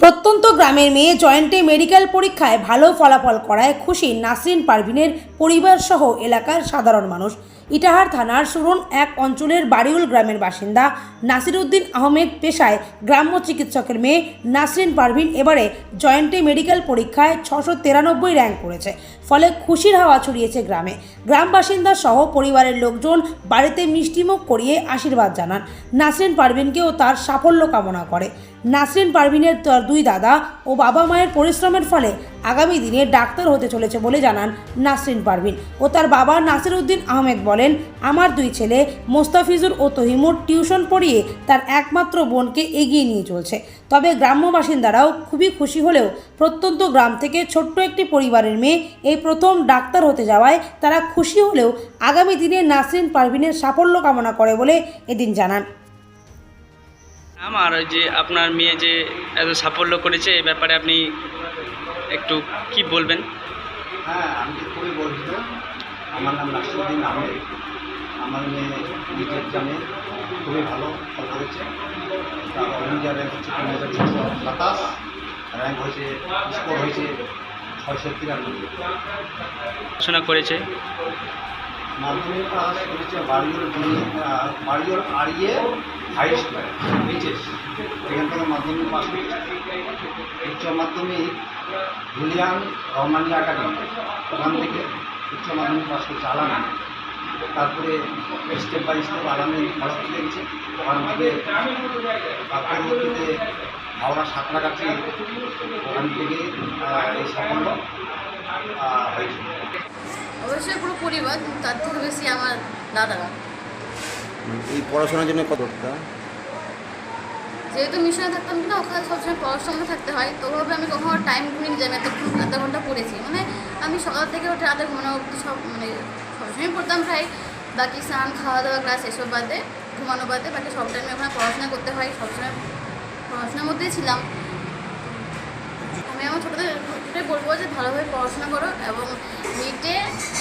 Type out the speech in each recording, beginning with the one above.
প্রত্যন্ত গ্রামের মেয়ে জয়েন্টে মেডিকেল পরীক্ষায় ভালো ফলাফল করায় খুশি নাসরিন পারভিনের পরিবারসহ এলাকার সাধারণ মানুষ। ইটাহার থানার সুরন এক অঞ্চলের বাড়িউল গ্রামের বাসিন্দা নাসিরউদ্দিন আহমেদ পেশায় গ্রাম্য চিকিৎসকের মেয়ে নাসরিন পারভিন এবারে জয়েন্টে মেডিকেল পরীক্ষায় 693 র্যাঙ্ক করেছে। ফলে খুশির হাওয়া ছড়িয়েছে গ্রামে। গ্রাম বাসিন্দা সহ পরিবারের লোকজন বাড়িতে মিষ্টিমুখ করিয়ে আশীর্বাদ জানান। নাসরিন পারভিনকেও তার সাফল্য কামনা করে। নাসরিন পারভিনের তার দুই দাদা ও বাবা মায়ের পরিশ্রমের ফলে আগামী দিনে ডাক্তার হতে চলেছে বলে জানান নাসরিন পারভিন ও তার বাবা নাসিরউদ্দিন আহমেদ বলেন, আমার দুই ছেলে মোস্তাফিজুর ও তহিমুর টিউশন পড়িয়ে তার একমাত্র বোনকে এগিয়ে নিয়ে চলছে। তবে গ্রাম্য বাসিন্দারাও খুবই খুশি হলেও প্রত্যন্ত গ্রাম থেকে ছোট্ট একটি পরিবারের মেয়ে এই প্রথম ডাক্তার হতে যাওয়ায় তারা খুশি হলেও আগামী দিনে নাসরিন পারভিনের সাফল্য কামনা করে বলে এদিন জানান। আমার ওই যে আপনার মেয়ে যে এত সাফল্য করেছে এই ব্যাপারে আপনি একটু কি বলবেন? হ্যাঁ, আমি খুবই গর্বিত। আমার নাম নাসিরউদ্দিন আহমেদ। আমার মেয়ে নিট এক্সামে খুবই ভালো ফল করেছে। তার অল ইন্ডিয়া র্যাঙ্ক হচ্ছে 3627, র্যাঙ্ক হয়েছে, স্কোর হয়েছে 693। পড়াশোনা করেছে, মাধ্যমিক পাস করেছে বাড়িওর আরিয়ে হাই স্কুল এইচএস, এখান থেকে মাধ্যমিক পাস করেছে। উচ্চ মাধ্যমিক জুলিয়ান রহমানি একাডেমি, ওখান থেকে উচ্চ মাধ্যমিক পাস করেছে আলামে। তারপরে স্টেপ বাই স্টেপ আলামে খড়গপুর গেছে, ওখান থেকে পরবর্তীতে হাওড়া সাঁতরাগাছি, ওখান থেকে এই সাফল্য হয়েছে। অবশ্যই পুরো পরিবার, তার থেকে বেশি আমার দাদারা। এই পড়াশোনার জন্য কতটা, যেহেতু মিশনে থাকতাম না, ওখানে সবসময় পড়াশোনা থাকতে হয়, তো ওভাবে আমি কখনো টাইম ঘুমিয়ে যাই, এত ঘন্টা পড়েছি। মানে আমি সকাল থেকে উঠে রাতে ঘুমানো অবধি সব সবসময় পড়তাম প্রায়। বাকি স্নান, খাওয়া দাওয়া, ক্লাস এসব বাদে, ঘুমানো বাদে বাকি সব টাইমে ওখানে পড়াশোনা করতে হয়। সবসময় পড়াশোনার মধ্যেই ছিলাম। আমি আমার ছোটোদের বলবো যে ভালোভাবে পড়াশোনা করো এবং নিটে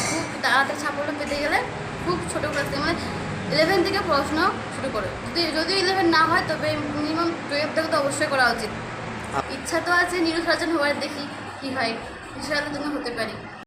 খুব তাড়াতাড়ি সাফল্য পেতে গেলে খুব ছোটো ক্লাস থেকে, মানে 11 থেকে পড়াশোনা শুরু করো। যদি 11 না হয় তবে মিনিমাম 12 থেকে তো অবশ্যই করা উচিত। ইচ্ছা তো আছে নিউরোসার্জন হওয়ার, দেখি কী হয়, ইনশাআল্লাহ জন্য হতে পারি।